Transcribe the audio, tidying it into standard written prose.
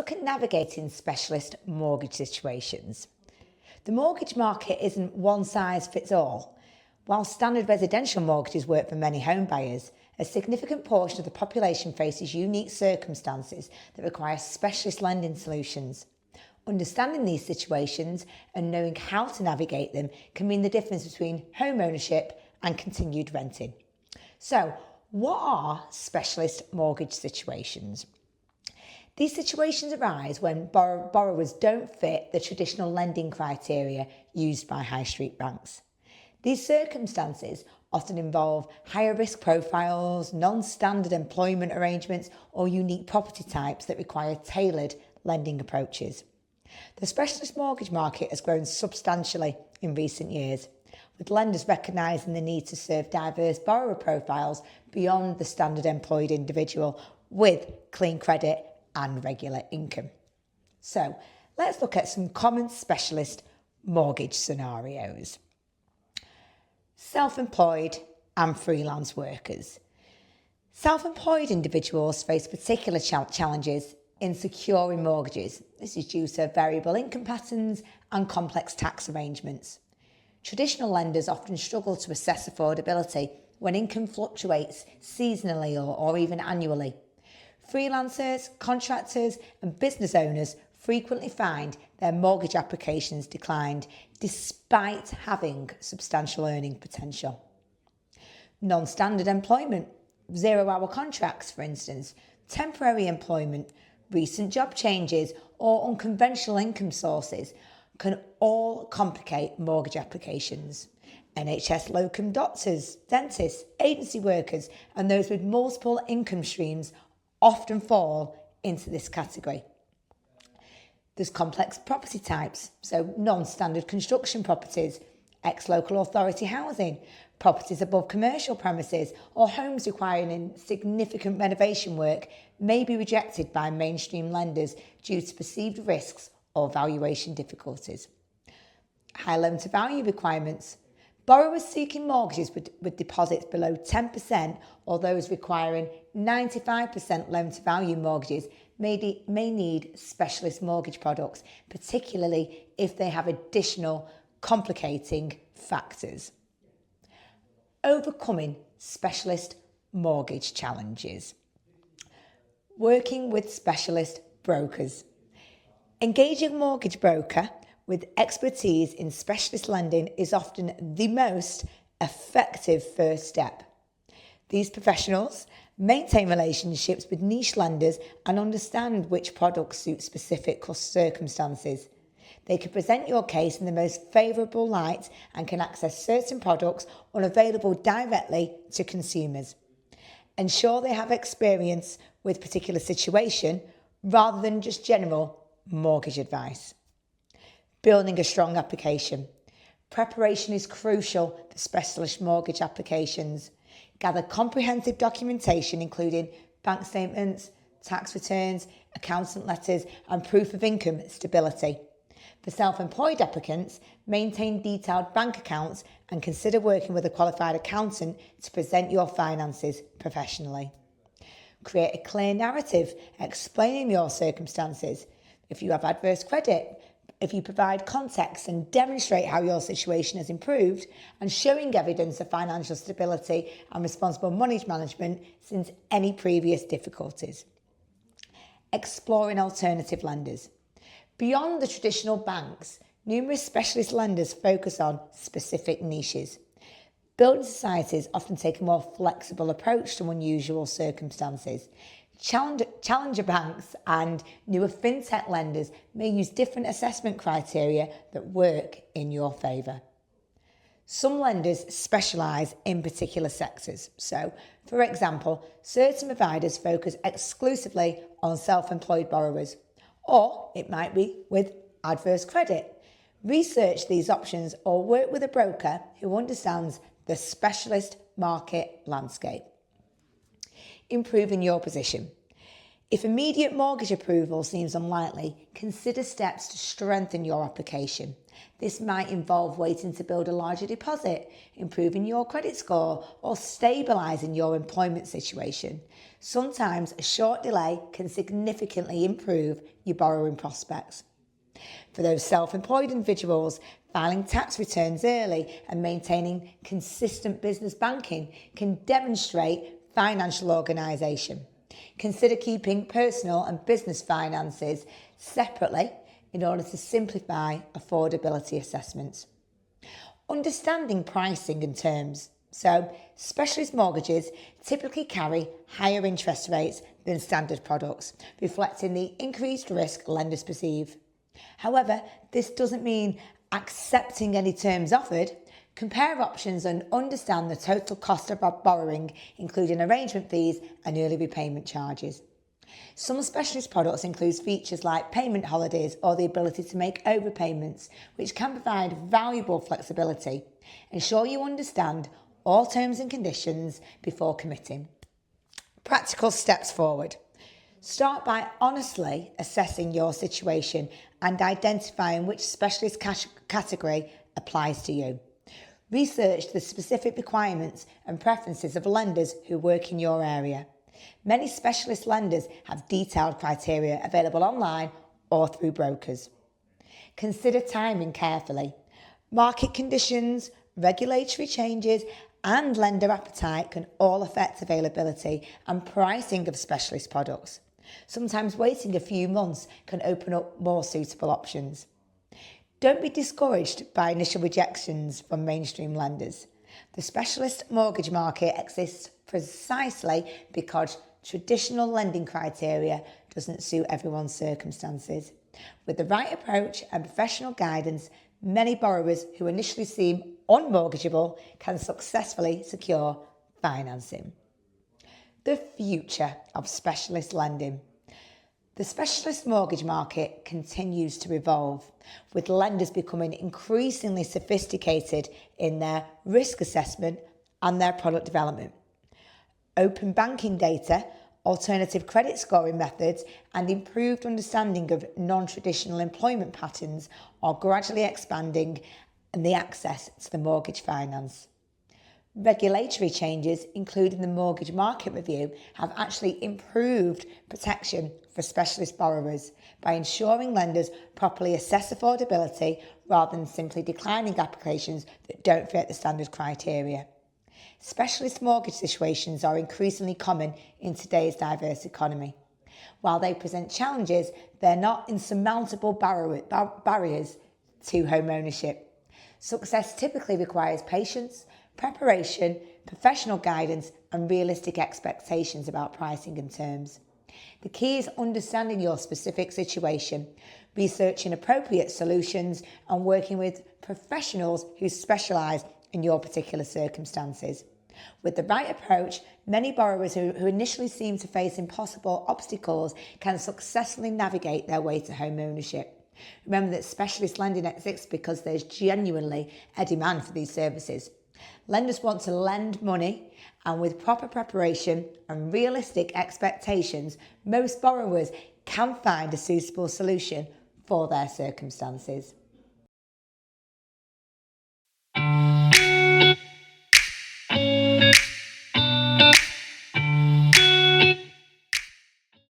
look at navigating specialist mortgage situations. The mortgage market isn't one size fits all. While standard residential mortgages work for many home buyers, a significant portion of the population faces unique circumstances that require specialist lending solutions. Understanding these situations and knowing how to navigate them can mean the difference between home ownership and continued renting. So, what are specialist mortgage situations? These situations arise when borrowers don't fit the traditional lending criteria used by high street banks. These circumstances often involve higher risk profiles, non-standard employment arrangements, or unique property types that require tailored lending approaches. The specialist mortgage market has grown substantially in recent years, with lenders recognising the need to serve diverse borrower profiles beyond the standard employed individual with clean credit and regular income. So, let's look at some common specialist mortgage scenarios. Self-employed and freelance workers. Self-employed individuals face particular challenges in securing mortgages. This is due to variable income patterns and complex tax arrangements. Traditional lenders often struggle to assess affordability when income fluctuates seasonally or even annually. Freelancers, contractors and business owners frequently find their mortgage applications declined despite having substantial earning potential. Non-standard employment, 0-hour contracts for instance, temporary employment, recent job changes or unconventional income sources can all complicate mortgage applications. NHS locum doctors, dentists, agency workers and those with multiple income streams often fall into this category. There's complex property types, so non-standard construction properties, ex-local authority housing, properties above commercial premises or homes requiring significant renovation work may be rejected by mainstream lenders due to perceived risks or valuation difficulties. High loan-to-value requirements. Borrowers seeking mortgages with deposits below 10% or those requiring 95% loan-to-value mortgages may need specialist mortgage products, particularly if they have additional complicating factors. Overcoming specialist mortgage challenges. Working with specialist brokers. Engaging a mortgage broker with expertise in specialist lending is often the most effective first step. These professionals maintain relationships with niche lenders and understand which products suit specific circumstances. They can present your case in the most favourable light and can access certain products unavailable directly to consumers. Ensure they have experience with a particular situation rather than just general mortgage advice. Building a strong application. Preparation is crucial for specialist mortgage applications. Gather comprehensive documentation including bank statements, tax returns, accountant letters and proof of income stability. For self-employed applicants, maintain detailed bank accounts and consider working with a qualified accountant to present your finances professionally. Create a clear narrative explaining your circumstances. If you have adverse credit, if you provide context and demonstrate how your situation has improved and showing evidence of financial stability and responsible money management since any previous difficulties. Exploring alternative lenders. Beyond the traditional banks, numerous specialist lenders focus on specific niches. Building societies often take a more flexible approach to unusual circumstances. Challenger banks and newer fintech lenders may use different assessment criteria that work in your favour. Some lenders specialise in particular sectors. So, for example, certain providers focus exclusively on self-employed borrowers, or it might be with adverse credit. Research these options or work with a broker who understands the specialist market landscape. Improving your position. If immediate mortgage approval seems unlikely, consider steps to strengthen your application. This might involve waiting to build a larger deposit, improving your credit score, or stabilising your employment situation. Sometimes a short delay can significantly improve your borrowing prospects. For those self-employed individuals, filing tax returns early and maintaining consistent business banking can demonstrate financial organisation. Consider keeping personal and business finances separately in order to simplify affordability assessments. Understanding pricing and terms. So, specialist mortgages typically carry higher interest rates than standard products, reflecting the increased risk lenders perceive. However, this doesn't mean accepting any terms offered. Compare options and understand the total cost of borrowing, including arrangement fees and early repayment charges. Some specialist products include features like payment holidays or the ability to make overpayments, which can provide valuable flexibility. Ensure you understand all terms and conditions before committing. Practical steps forward. Start by honestly assessing your situation and identifying which specialist category applies to you. Research the specific requirements and preferences of lenders who work in your area. Many specialist lenders have detailed criteria available online or through brokers. Consider timing carefully. Market conditions, regulatory changes, and lender appetite can all affect availability and pricing of specialist products. Sometimes waiting a few months can open up more suitable options. Don't be discouraged by initial rejections from mainstream lenders. The specialist mortgage market exists precisely because traditional lending criteria doesn't suit everyone's circumstances. With the right approach and professional guidance, many borrowers who initially seem unmortgageable can successfully secure financing. The future of specialist lending. The specialist mortgage market continues to evolve, with lenders becoming increasingly sophisticated in their risk assessment and their product development. Open banking data, alternative credit scoring methods, and improved understanding of non-traditional employment patterns are gradually expanding the access to the mortgage finance. Regulatory changes, including the Mortgage Market Review, have actually improved protection for specialist borrowers by ensuring lenders properly assess affordability rather than simply declining applications that don't fit the standard criteria. Specialist mortgage situations are increasingly common in today's diverse economy. While they present challenges, they're not insurmountable barriers to home ownership. Success typically requires patience, preparation, professional guidance, and realistic expectations about pricing and terms. The key is understanding your specific situation, researching appropriate solutions, and working with professionals who specialise in your particular circumstances. With the right approach, many borrowers who initially seem to face impossible obstacles can successfully navigate their way to home ownership. Remember that specialist lending exists because there's genuinely a demand for these services. Lenders want to lend money, and with proper preparation and realistic expectations, most borrowers can find a suitable solution for their circumstances.